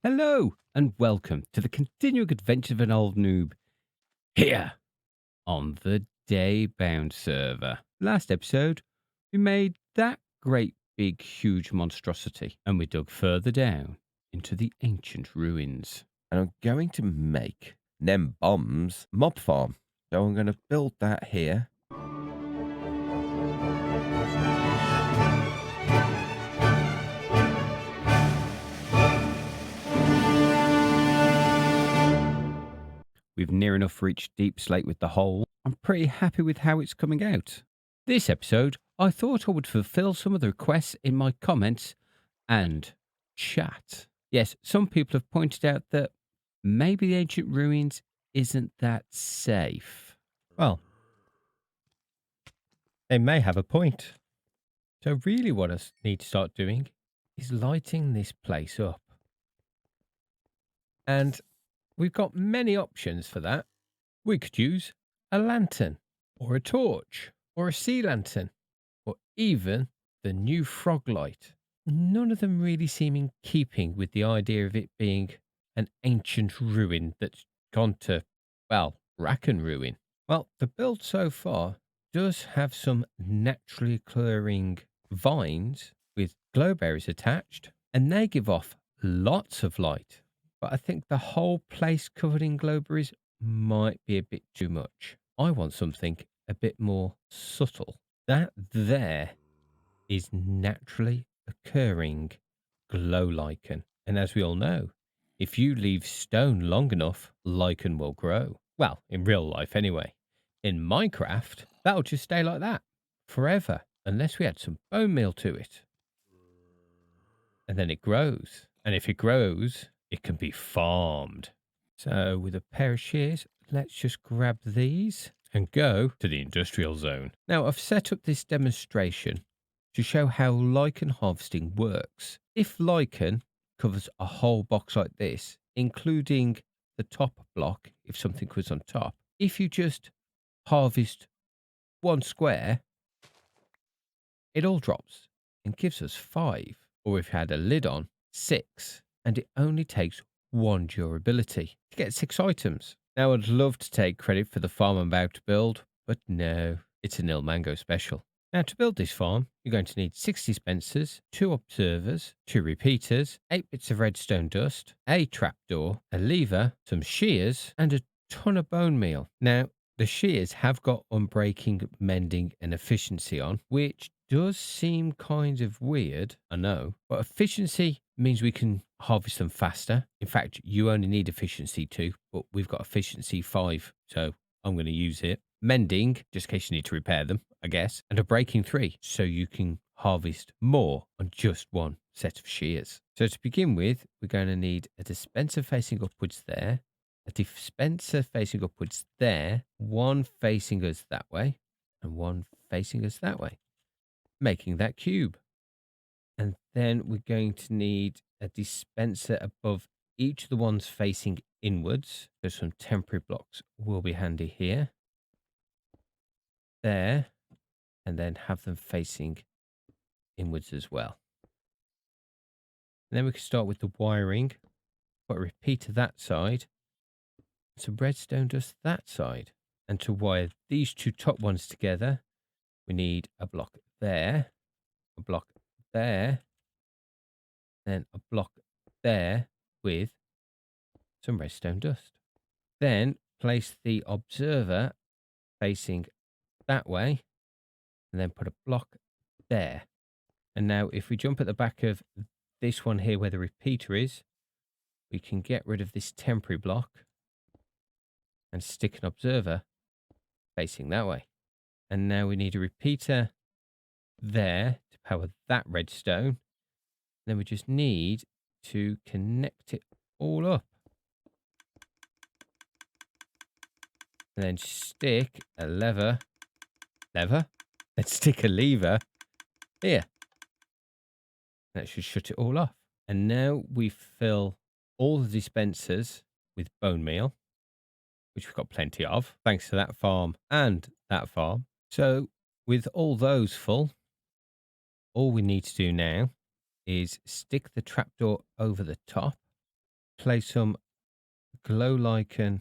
Hello and welcome to the continuing adventure of an old noob here on the Daybound server. Last episode, we made that great big huge monstrosity and we dug further down into the ancient ruins. And I'm going to make them bombs mob farm. So I'm going to build that here. We've near enough reached deep slate with the hole. I'm pretty happy with how it's coming out. This episode, I thought I would fulfill some of the requests in my comments and chat. Yes, some people have pointed out that maybe the ancient ruins isn't that safe. Well, they may have a point. So really what I need to start doing is lighting this place up. And we've got many options for that. We could use a lantern or a torch or a sea lantern or even the new frog light. None of them really seem in keeping with the idea of it being an ancient ruin that's gone to, well, rack and ruin. Well, the build so far does have some naturally occurring vines with glow berries attached, and they give off lots of light. But I think the whole place covered in glow berries might be a bit too much. I want something a bit more subtle. That there is naturally occurring glow lichen. And as we all know, if you leave stone long enough, lichen will grow. Well, in real life anyway. In Minecraft, that'll just stay like that forever, unless we add some bone meal to it. And then it grows. And if it grows, it can be farmed. So with a pair of shears, let's just grab these and go to the industrial zone. Now I've set up this demonstration to show how lichen harvesting works. If lichen covers a whole box like this, including the top block, if something was on top, if you just harvest one square, it all drops and gives us 5. Or if you had a lid on, 6. And it only takes 1 durability to get 6 items. Now I'd love to take credit for the farm I'm about to build, but no, it's an Ilmango special. Now to build this farm, you're going to need 6 dispensers, 2 observers, 2 repeaters, 8 bits of redstone dust, a trapdoor, a lever, some shears, and a ton of bone meal. Now, the shears have got unbreaking, mending, and efficiency on, which does seem kind of weird, I know, but efficiency means we can harvest them faster. In fact, you only need efficiency 2, but we've got efficiency 5, so I'm going to use it. Mending, just in case you need to repair them, I guess, and a breaking 3, so you can harvest more on just one set of shears. So to begin with, we're going to need a dispenser facing upwards there, a dispenser facing upwards there, one facing us that way, and one facing us that way, making that cube. And then we're going to need a dispenser above each of the ones facing inwards. So some temporary blocks will be handy here, there, and then have them facing inwards as well. And then we can start with the wiring. Got a repeater that side, some redstone dust that side. And to wire these 2 top ones together, we need a block there, a block there, then a block there with some redstone dust. Then place the observer facing that way, and then put a block there. And now if we jump at the back of this one here where the repeater is, we can get rid of this temporary block and stick an observer facing that way. And now we need a repeater there to power that redstone. Then we just need to connect it all up. And then stick a lever. Let's stick a lever here. That should shut it all off. And now we fill all the dispensers with bone meal, which we've got plenty of, thanks to that farm and that farm. So with all those full, all we need to do now is stick the trapdoor over the top place some glow lichen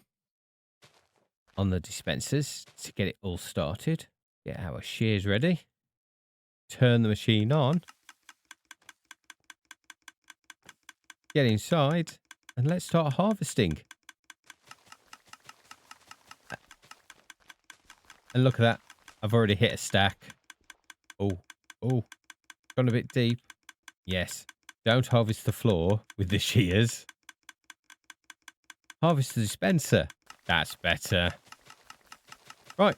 on the dispensers to get it all started. Get our shears ready. Turn the machine on. Get inside and let's start harvesting. And look at that. I've already hit a stack. Oh, gone a bit deep. Yes. Don't harvest the floor with the shears. Harvest the dispenser. That's better. Right.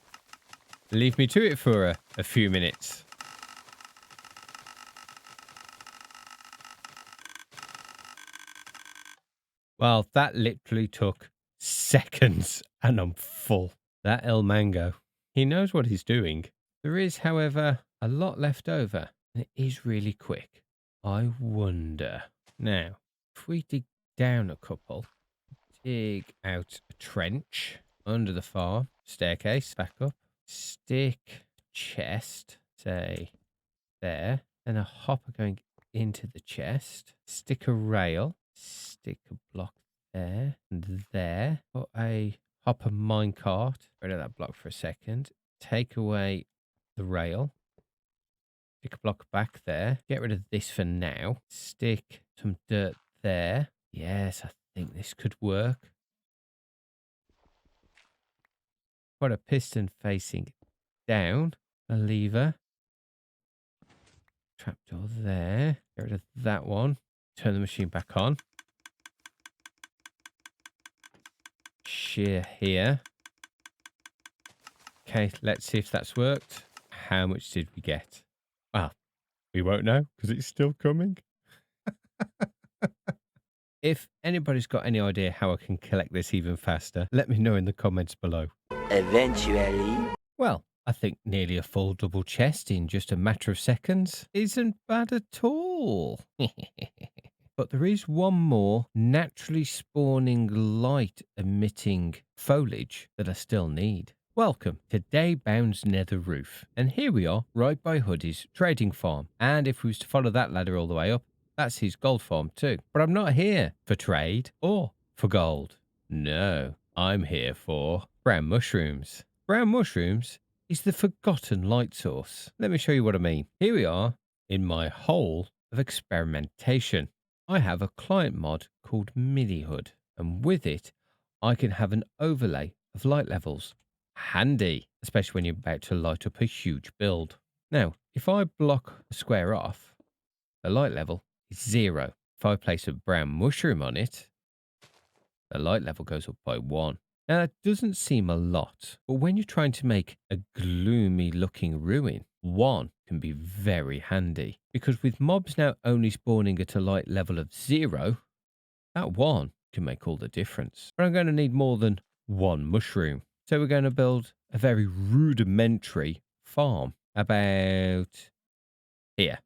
Leave me to it for a few minutes. Well, that literally took seconds and I'm full. That Ilmango, he knows what he's doing. There is, however, a lot left over. And it is really quick. I wonder. Now, if we dig down a couple, dig out a trench under the farm, staircase, back up, stick chest, say there, and a hopper going into the chest, stick a rail, stick a block there and there, put a hopper minecart, rid of that block for a second, take away the rail, stick a block back there, get rid of this for now, stick some dirt there. Yes, I think this could work. Put a piston facing down, a lever, trapdoor there, get rid of that one, turn the machine back on. Shear here. Okay, let's see if that's worked. How much did we get? Well, we won't know because it's still coming. If anybody's got any idea how I can collect this even faster, let me know in the comments below. Eventually. Well, I think nearly a full double chest in just a matter of seconds isn't bad at all. But there is one more naturally spawning light emitting foliage that I still need. Welcome to Daybound's nether roof. And here we are right by Hoodie's trading farm. And if we was to follow that ladder all the way up, that's his gold farm too. But I'm not here for trade or for gold. No, I'm here for brown mushrooms. Brown mushrooms is the forgotten light source. Let me show you what I mean. Here we are in my hole of experimentation. I have a client mod called MiniHood, and with it, I can have an overlay of light levels. Handy, especially when you're about to light up a huge build. Now, if I block a square off, the light level is 0. If I place a brown mushroom on it, the light level goes up by 1. Now, that doesn't seem a lot, but when you're trying to make a gloomy looking ruin, 1 can be very handy, because with mobs now only spawning at a light level of 0, that 1 can make all the difference. But I'm going to need more than 1 mushroom. So we're going to build a very rudimentary farm about here.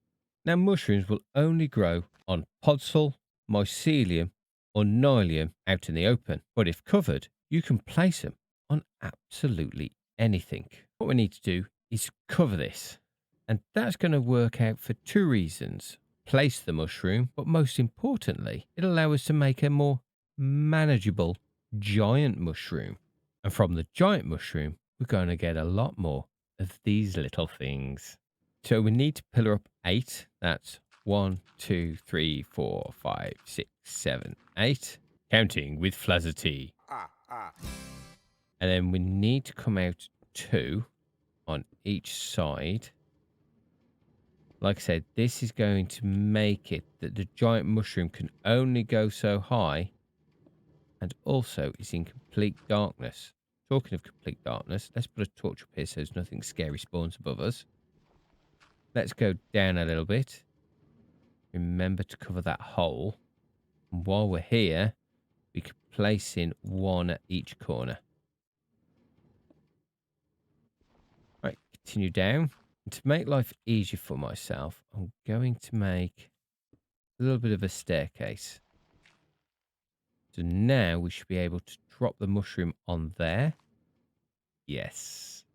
Now, mushrooms will only grow on podzol, mycelium, or nylium out in the open. But if covered, you can place them on absolutely anything. What we need to do is cover this. And that's going to work out for 2 reasons. Place the mushroom, but most importantly, it'll allow us to make a more manageable giant mushroom. And from the giant mushroom, we're going to get a lot more of these little things. So we need to pillar up 8. That's 1, 2, 3, 4, 5, 6, 7, 8. Counting with Flazzerty. And then we need to come out 2 on each side. Like I said, this is going to make it that the giant mushroom can only go so high, and also is in complete darkness. Talking of complete darkness, let's put a torch up here so there's nothing scary spawns above us. Let's go down a little bit. Remember to cover that hole. And while we're here, we can place in 1 at each corner. Right, continue down. And to make life easier for myself, I'm going to make a little bit of a staircase. So now we should be able to drop the mushroom on there. Yes.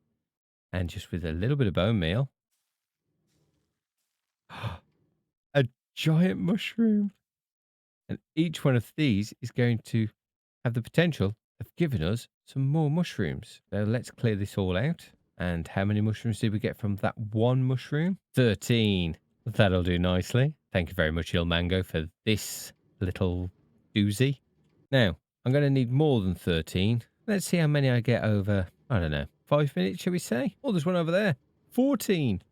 And just with a little bit of bone meal. A giant mushroom. And each one of these is going to have the potential of giving us some more mushrooms. So let's clear this all out. And how many mushrooms did we get from that one mushroom? 13. That'll do nicely. Thank you very much, Ilmango, for this little doozy. Now, I'm going to need more than 13. Let's see how many I get over, I don't know, 5 minutes, shall we say? Oh, there's one over there. 14.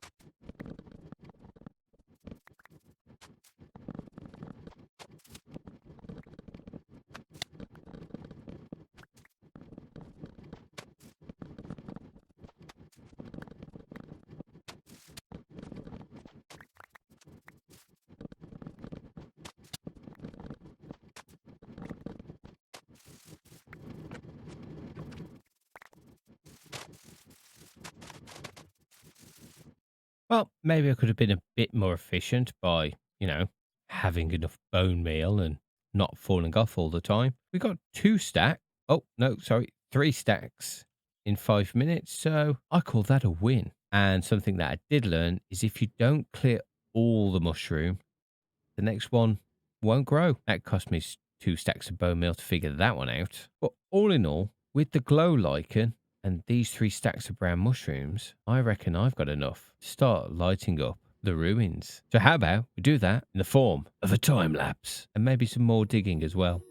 Well, maybe I could have been a bit more efficient by, having enough bone meal and not falling off all the time. We got 2 stacks. Oh, no, sorry, 3 stacks in 5 minutes. So I call that a win. And something that I did learn is if you don't clear all the mushroom, the next one won't grow. That cost me 2 stacks of bone meal to figure that one out. But all in all, with the glow lichen and these 3 stacks of brown mushrooms, I reckon I've got enough to start lighting up the ruins. So how about we do that in the form of a time lapse and maybe some more digging as well.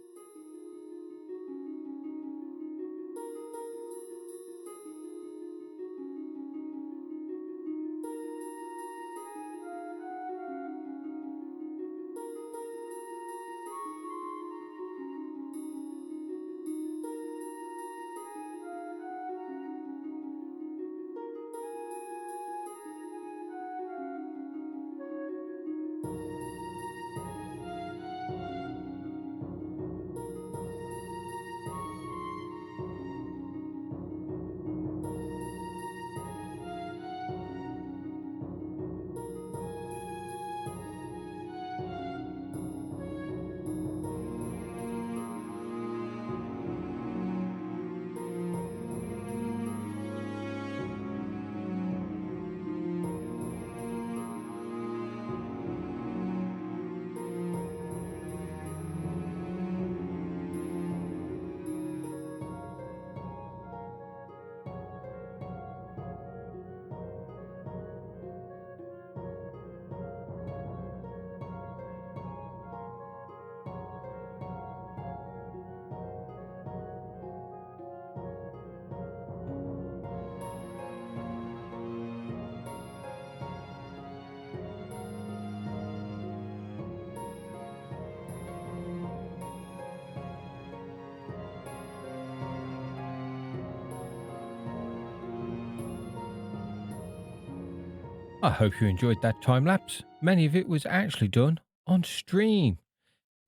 I hope you enjoyed that time lapse. Many of it was actually done on stream.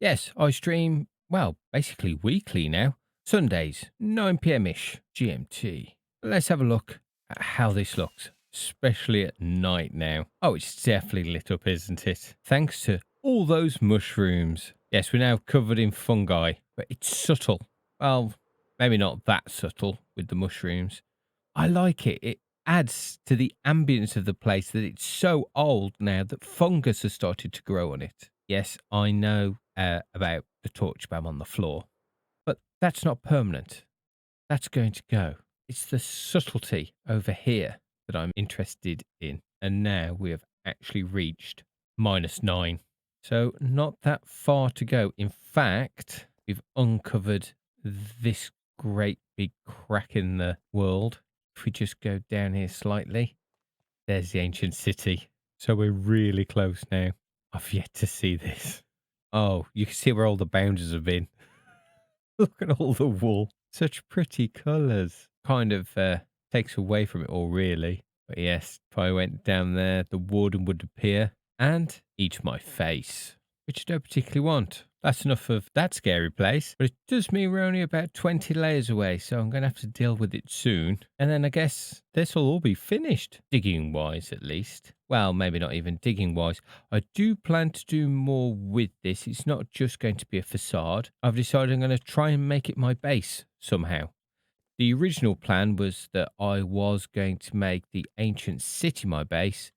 Yes, I stream, well, basically weekly now. Sundays, 9 p.m.-ish GMT. Let's have a look at how this looks, especially at night now. Oh, it's definitely lit up, isn't it? Thanks to all those mushrooms. Yes, we're now covered in fungi, but it's subtle. Well, maybe not that subtle with the mushrooms. I like it. It adds to the ambience of the place that it's so old now that fungus has started to grow on it. Yes, I know about the torch spam on the floor, but that's not permanent. That's going to go. It's the subtlety over here that I'm interested in. And now we have actually reached -9. So not that far to go. In fact, we've uncovered this great big crack in the world. If we just go down here slightly, there's the ancient city. So we're really close now. I've yet to see this. Oh, you can see where all the boundaries have been. Look at all the wool. Such pretty colours. Kind of takes away from it all, really. But yes, if I went down there, the warden would appear and eat my face, which I don't particularly want. That's enough of that scary place, but it does mean we're only about 20 layers away, so I'm going to have to deal with it soon. And then I guess this will all be finished, digging-wise at least. Well, maybe not even digging-wise. I do plan to do more with this. It's not just going to be a facade. I've decided I'm going to try and make it my base somehow. The original plan was that I was going to make the ancient city my base,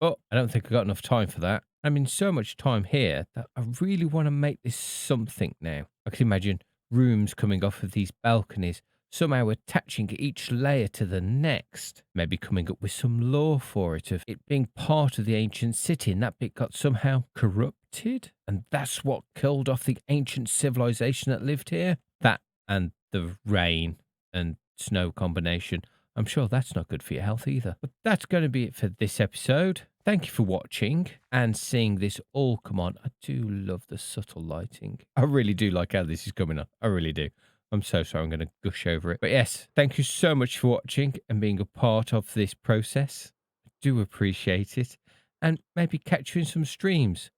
but I don't think I got enough time for that. I mean, so much time here that I really want to make this something now. I can imagine rooms coming off of these balconies, somehow attaching each layer to the next, maybe coming up with some lore for it, of it being part of the ancient city, and that bit got somehow corrupted, and that's what killed off the ancient civilization that lived here. That and the rain and snow combination. I'm sure that's not good for your health either. But that's going to be it for this episode. Thank you for watching and seeing this all come on. I do love the subtle lighting. I really do like how this is coming on. I really do. I'm so sorry, I'm going to gush over it. But yes, thank you so much for watching and being a part of this process. I do appreciate it. And maybe catch you in some streams.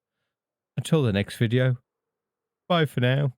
Until the next video, bye for now.